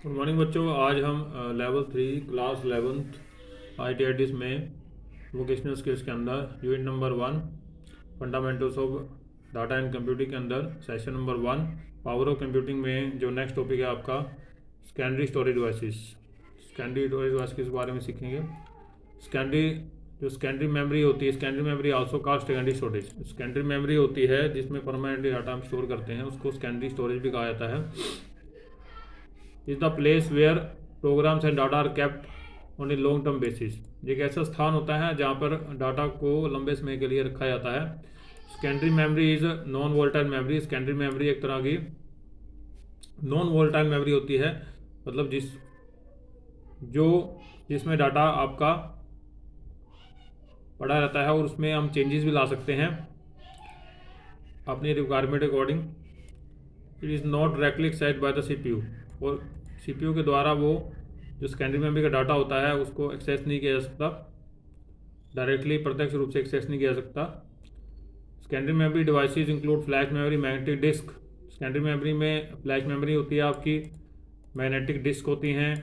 Good morning बच्चों। आज हम लेवल 3 क्लास 11th ITITs में वोकेशनल स्किल्स के अंदर unit number 1 fundamentals of data and computing के अंदर session number 1 power of computing में जो नेक्स्ट टॉपिक है आपका secondary storage devices. Secondary storage device के बारे में सीखेंगे। सेकेंडरी जो सेकेंडरी मेमोरी होती है, secondary memory also called secondary storage. Secondary memory होती है जिसमें परमानेंटली डाटा हम स्टोर करते हैं, उसको सेकेंडरी स्टोरेज भी कहा जाता है। Is the place where programs and data are kept on a long term basis. ये एक ऐसा स्थान होता है जहाँ पर डाटा को लंबे समय के लिए रखा जाता है। Secondary memory is non volatile memory. Secondary memory एक तरह की नॉन वोलेटाइल मेमोरी होती है, मतलब जिसमें डाटा आपका पड़ा रहता है और उसमें हम चेंजेस भी ला सकते हैं अपनी requirement according. It is not directly accessed by the CPU, और CPU के द्वारा वो जो सेकेंडरी मेमोरी का डाटा होता है उसको एक्सेस नहीं किया जा सकता, डायरेक्टली प्रत्यक्ष रूप से एक्सेस नहीं किया जा सकता। Secondary memory devices include flash memory, magnetic disk. Secondary memory में फ्लैश मेमोरी होती है आपकी, मैग्नेटिक डिस्क होती हैं,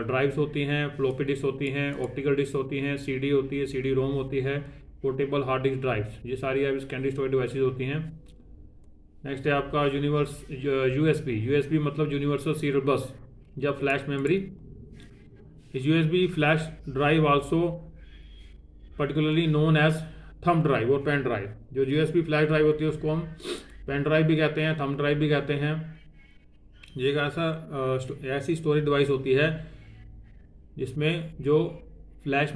ड्राइव्स होती हैं, फ्लॉपी डिस्क होती हैं, ऑप्टिकल डिस्क होती हैं, CD होती है, CD रोम होती है, पोर्टेबल हार्ड डिस्क ड्राइव्स। ये सारी आप सेकेंडरी स्टोरेज डिवाइसेस होती हैं। नेक्स्ट है आपका USB मतलब यूनिवर्सल सीरियल बस या फ्लैश मेमोरी। इस USB flash drive also particularly known as thumb drive और पेन ड्राइव। जो USB फ्लैश ड्राइव होती है उसको हम पेन ड्राइव भी कहते हैं, थंब ड्राइव भी कहते हैं। ये एक ऐसी स्टोरेज डिवाइस होती है जिसमें फ्लैश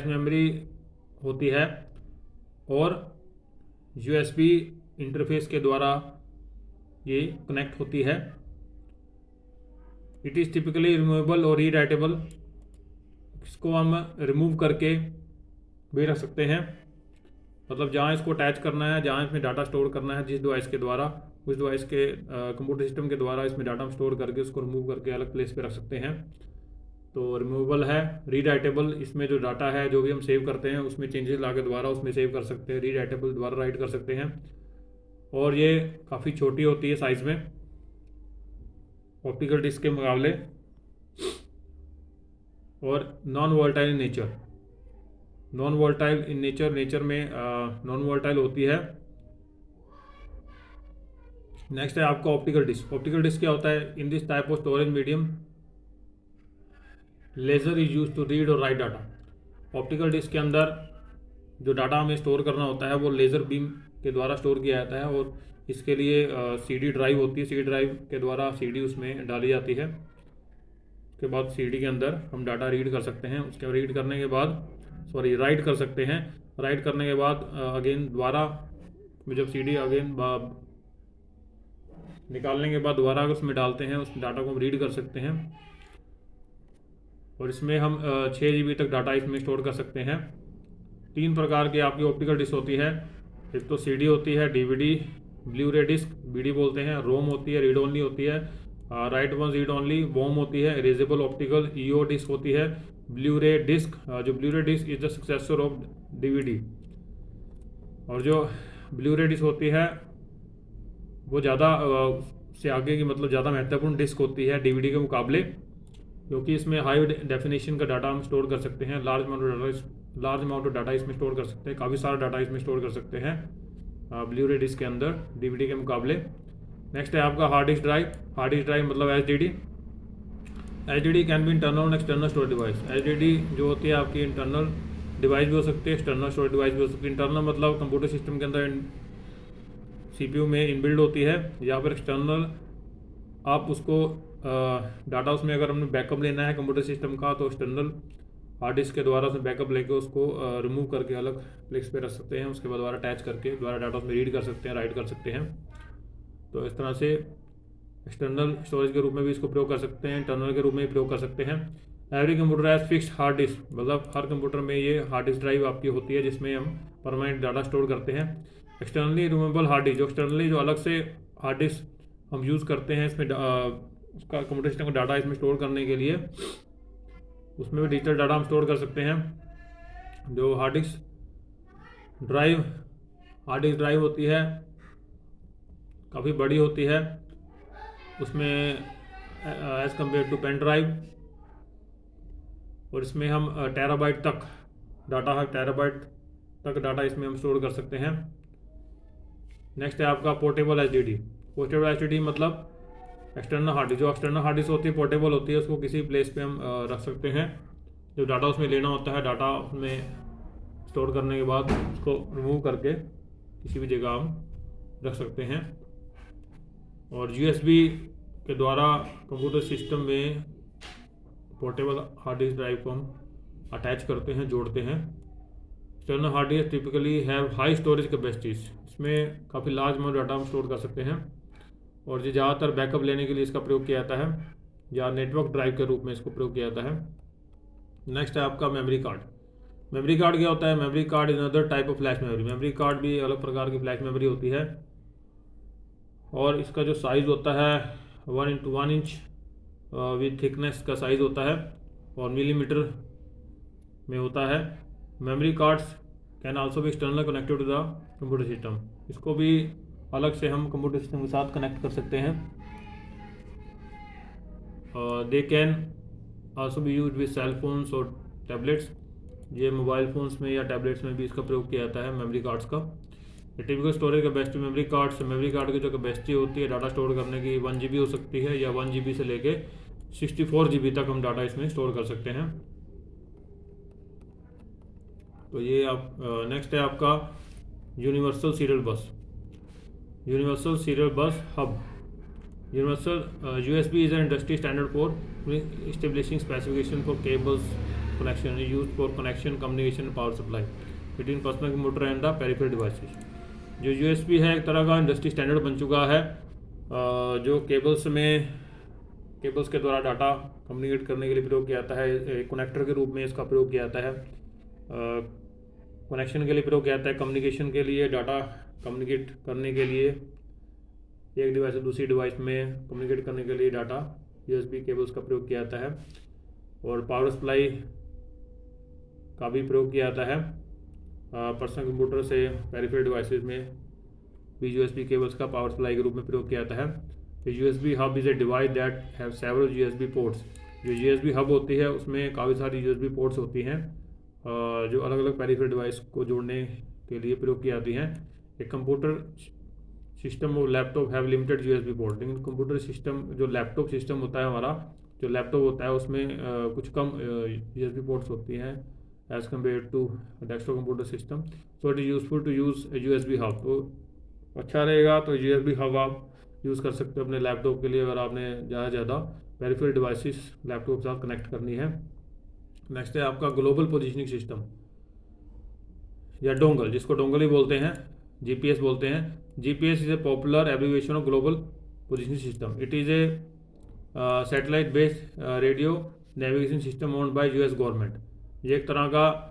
मेमोरी होती है और USB इंटरफेस के द्वारा ये कनेक्ट होती है। इट इज़ टिपिकली रिमूवेबल और रीराइटेबल। इसको हम रिमूव करके भी रख सकते हैं, मतलब जहाँ इसको अटैच करना है, जहाँ इसमें डाटा स्टोर करना है, जिस डिवाइस के द्वारा, उस डिवाइस के कंप्यूटर सिस्टम के द्वारा इसमें डाटा हम स्टोर करके उसको रिमूव करके अलग प्लेस पे रख सकते हैं। तो रिमूवेबल है। रीराइटेबल, इसमें जो डाटा है जो भी हम सेव करते हैं उसमें चेंजेस ला के दोबारा उसमें सेव कर सकते हैं, रीराइटेबल दोबारा राइट कर सकते हैं। और ये काफ़ी छोटी होती है साइज़ में ऑप्टिकल डिस्क के मुकाबले, और non volatile in nature. Non volatile in nature में नॉन वोलेटाइल होती है। नेक्स्ट है आपका ऑप्टिकल डिस्क। ऑप्टिकल डिस्क क्या होता है? In this type of storage medium laser is use to read और राइट डाटा। ऑप्टिकल डिस्क के अंदर जो डाटा हमें स्टोर करना होता है वो लेज़र बीम के द्वारा स्टोर किया जाता है, और इसके लिए CD ड्राइव होती है। CD ड्राइव के द्वारा CD उसमें डाली जाती है। उसके बाद CD के अंदर हम डाटा रीड कर सकते हैं। उसके रीड करने के बाद राइट कर सकते हैं। राइट करने के बाद अगेन दोबारा जब CD अगेन निकालने के बाद दोबारा अगर उसमें डालते हैं, उस डाटा को हम रीड कर सकते हैं। और इसमें हम 6 GB तक डाटा इसमें स्टोर कर सकते हैं। 3 प्रकार की आपकी ऑप्टिकल डिस्क होती है। एक तो CD होती है, DVD ब्लू रे डिस्क BD बोलते हैं, रोम होती है, रीड ओनली होती है, राइट वन रीड ओनली, वोम होती है, इरेजेबल ऑप्टिकल EO डिस्क होती है, ब्लू रे डिस्क। जो Blu-ray disc is the successor of DVD। और जो ब्लू रे डिस्क होती है वो ज़्यादा से आगे की, मतलब ज़्यादा महत्वपूर्ण डिस्क होती है DVD के मुकाबले, क्योंकि इसमें हाई डेफिनेशन का डाटा हम स्टोर कर सकते हैं। लार्ज अमाउंट ऑफ डाटा इसमें स्टोर कर सकते हैं, काफ़ी सारा डाटा इसमें स्टोर कर सकते हैं ब्लू रे डिस्क के अंदर DVD के मुकाबले। नेक्स्ट है आपका hard disk drive. Hard disk drive मतलब HDD कैन बी इंटरनल और एक्सटर्नल स्टोरेज डिवाइस। HDD जो होती है आपकी इंटरनल डिवाइस भी हो सकती है, एक्सटर्नल स्टोरेज डिवाइस भी हो सकती है। इंटरनल मतलब कंप्यूटर सिस्टम के अंदर CPU में इनबिल्ड होती है, या फिर एक्सटर्नल आप उसको डाटा उसमें अगर हमने बैकअप लेना है कंप्यूटर सिस्टम का, तो एक्सटर्नल हार्ड डिस्क के द्वारा उसमें बैकअप लेके उसको रिमूव करके अलग प्लेस पे रख सकते हैं। उसके बाद दोबारा अटैच करके दोबारा डाटा उसमें रीड कर सकते हैं, राइट कर सकते हैं। तो इस तरह से एक्सटर्नल स्टोरेज के रूप में भी इसको प्रयोग कर सकते हैं, इंटरनल के रूप में भी प्रयोग कर सकते हैं। Every computer has fixed hard disk, मतलब हर कंप्यूटर में ये हार्ड डिस्क ड्राइव आपकी होती है जिसमें हम परमानेंट डाटा स्टोर करते हैं। एक्सटर्नली रिमूवेबल हार्ड डिस्क, जो अलग से हार्ड डिस्क हम यूज़ करते हैं इसमें उसका कंप्यूटर सिस्टम का डाटा इसमें स्टोर करने के लिए, उसमें भी डिजिटल डाटा हम स्टोर कर सकते हैं। जो हार्ड डिस्क ड्राइव होती है काफ़ी बड़ी होती है, उसमें as compare to pen drive, और इसमें हम टेराबाइट तक डाटा है, टेराबाइट तक डाटा इसमें हम स्टोर कर सकते हैं। नेक्स्ट है आपका पोर्टेबल एचडीडी। पोर्टेबल एचडीडी मतलब एक्सटर्नल हार्ड डिस्क। जो एक्सटर्नल हार्ड डिस्क होती है पोर्टेबल होती है, उसको किसी प्लेस पे हम रख सकते हैं। जो डाटा उसमें लेना होता है, डाटा उसमें स्टोर करने के बाद उसको रिमूव करके किसी भी जगह हम रख सकते हैं। और यूएसबी के द्वारा कंप्यूटर सिस्टम में पोर्टेबल हार्ड डिस्क ड्राइव को हम अटैच करते हैं, जोड़ते हैं। External hard disk typically have high storage capacities. इसमें काफ़ी लार्ज अमाउंट डाटा हम स्टोर कर सकते हैं, और ये ज़्यादातर बैकअप लेने के लिए इसका प्रयोग किया जाता है, या नेटवर्क ड्राइव के रूप में इसको प्रयोग किया जाता है। नेक्स्ट है आपका मेमोरी कार्ड। मेमोरी कार्ड क्या होता है? Memory card is another type of flash memory. Memory card भी अलग प्रकार की फ्लैश मेमोरी होती है, और इसका जो साइज़ होता है 1x1 इंच विद थिकनेस का साइज़ होता है, और मिलीमीटर में होता है। Memory cards can also be external connected to the computer system. इसको भी अलग से हम कंप्यूटर सिस्टम के साथ कनेक्ट कर सकते हैं। They can also be use with cell phones और टैबलेट्स। ये मोबाइल फ़ोन्स में या टैबलेट्स में भी इसका प्रयोग किया जाता है मेमोरी कार्ड्स का। Typical storage capacity memory cards, memory card की जो कैपेसिटी होती है डाटा स्टोर करने की 1 GB हो सकती है, या 1 GB से लेके 64 GB तक हम डाटा इसमें स्टोर कर सकते हैं। तो ये आप नेक्स्ट है आपका यूनिवर्सल सीरियल बस। यूनिवर्सल सीरियल बस hub. Universal USB is an industry standard for establishing specification for cables connection used for connection, communication and power supply between personal computer and the peripheral devices। जो USB है एक तरह का industry standard बन चुका है, जो केबल्स के द्वारा डाटा कम्युनिकेट करने के लिए प्रयोग किया जाता है। कनेक्टर के रूप में इसका प्रयोग किया जाता है, कनेक्शन के लिए प्रयोग किया जाता है, कम्युनिकेशन के लिए, डाटा कम्युनिकेट करने के लिए, एक डिवाइस से दूसरी डिवाइस में कम्युनिकेट करने के लिए डाटा USB केबल्स का प्रयोग किया जाता है। और पावर सप्लाई का भी प्रयोग किया जाता है। पर्सनल कंप्यूटर से पेरिफेरल डिवाइसेस में भी USB केबल्स का पावर सप्लाई के रूप में प्रयोग किया जाता है। USB hub is a device that have several USB ports. जो USB हब होती है उसमें काफ़ी सारी USB पोर्ट्स होती हैं, जो अलग अलग पेरिफेरल डिवाइस को जोड़ने के लिए प्रयोग की जाती हैं। एक कंप्यूटर सिस्टम और laptop have limited USB port. लेकिन कंप्यूटर सिस्टम जो लैपटॉप सिस्टम होता है हमारा, जो लैपटॉप होता है उसमें कुछ कम USB पोर्ट्स होती हैं as compare to desktop computer system. So it is useful to use USB hub. तो अच्छा रहेगा तो USB हब आप यूज़ कर सकते हो अपने लैपटॉप के लिए, अगर आपने ज़्यादा से ज़्यादा पेरिफेरल डिवाइसेस लैपटॉप के साथ कनेक्ट करनी है। नेक्स्ट है आपका ग्लोबल पोजिशनिंग सिस्टम या डोंगल, जिसको डोंगल ही बोलते हैं, GPS बोलते हैं। GPS is a popular abbreviation of global positioning system. It is a satellite based radio navigation system owned by US government. ये एक तरह का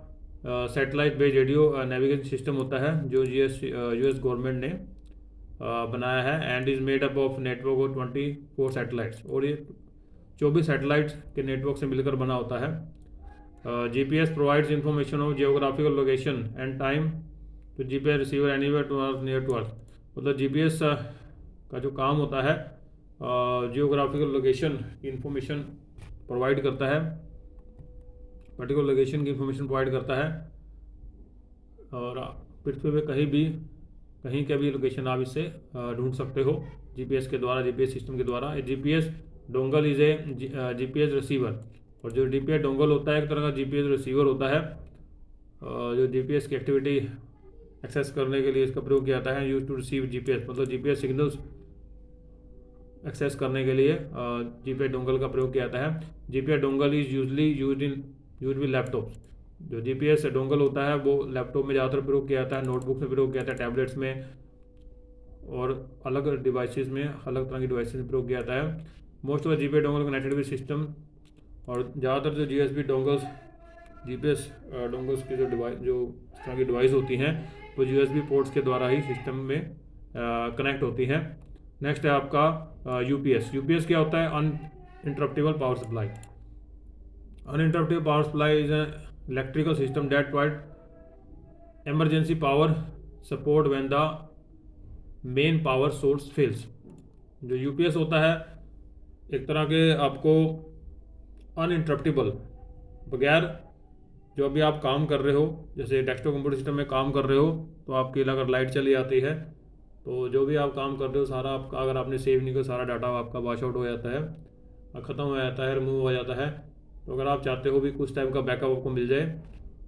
satellite based radio navigation system होता है जो US गवर्नमेंट ने बनाया है, and is made up of network of 24 satellites. और ये 24 सैटेलाइट्स के नेटवर्क से मिलकर बना होता है। GPS provides information of geographical location and time to GPS receiver anywhere to earth, near to earth. मतलब GPS का जो काम होता है जियोग्राफिकल लोकेशन की इंफॉर्मेशन प्रोवाइड करता है, पर्टिकुलर लोकेशन की इंफॉर्मेशन प्रोवाइड करता है, और पृथ्वी पे कहीं का भी लोकेशन आप इससे ढूंढ सकते हो GPS के द्वारा, GPS सिस्टम के द्वारा। GPS dongle is a GPS receiver. और जो GPS डोंगल होता है एक तरह का GPS रिसीवर होता है, जो GPS की एक्टिविटी एक्सेस करने के लिए इसका प्रयोग किया जाता है। यूज टू रिसीव GPS, मतलब GPS सिग्नल्स एक्सेस करने के लिए GPS डोंगल का प्रयोग किया जाता है। GPS dongle is usually use with laptop. जो GPS डोंगल होता है वो लैपटॉप में ज़्यादातर प्रयोग किया जाता है, नोटबुक में प्रयोग किया जाता है, टैबलेट्स में और अलग डिवाइसेस में, अलग तरह की डिवाइसेस में प्रयोग किया जाता है। Most of the GPS dongle connected with system. और ज़्यादातर जो GPS डोंगल्स की जो इस तरह की डिवाइस होती हैं वो USB पोर्ट्स के द्वारा ही सिस्टम में कनेक्ट होती हैं। नेक्स्ट है आपका UPS क्या होता है? Uninterruptible power supply. Uninterruptible power supply is an electrical system that provide emergency power support when the main power source fails। जो UPS होता है एक तरह के आपको अनइंटरप्टेबल, बगैर जो अभी आप काम कर रहे हो, जैसे डेस्कटॉप कंप्यूटर सिस्टम में काम कर रहे हो तो आपकी अगर लाइट चली जाती है तो जो भी आप काम कर रहे हो सारा आपका, अगर आपने सेव नहीं किया, सारा डाटा आपका वॉश आउट हो जाता है, ख़त्म हो जाता है, रिमूव हो जाता है। तो अगर आप चाहते हो भी कुछ टाइम का बैकअप आपको मिल जाए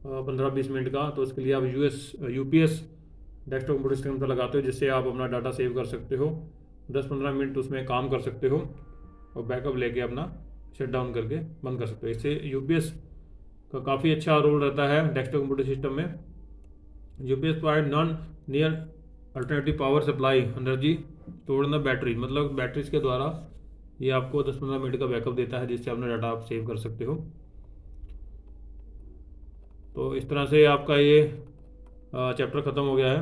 15-20 मिनट का, तो उसके लिए आप UPS डेस्कटॉप कंप्यूटर सिस्टम पर लगाते हो, जिससे आप अपना डाटा सेव कर सकते हो, 10-15 मिनट उसमें काम कर सकते हो और बैकअप लेके अपना शट डाउन करके बंद कर सकते हो। इससे UPS का काफ़ी अच्छा रोल रहता है डेस्कटॉप कंप्यूटर सिस्टम में। UPS provide non near alternative power supply energy stored in the battery, मतलब बैटरीज के द्वारा ये आपको 10-15 मिनट का बैकअप देता है, जिससे अपना डाटा आप सेव कर सकते हो। तो इस तरह से आपका ये चैप्टर ख़त्म हो गया है।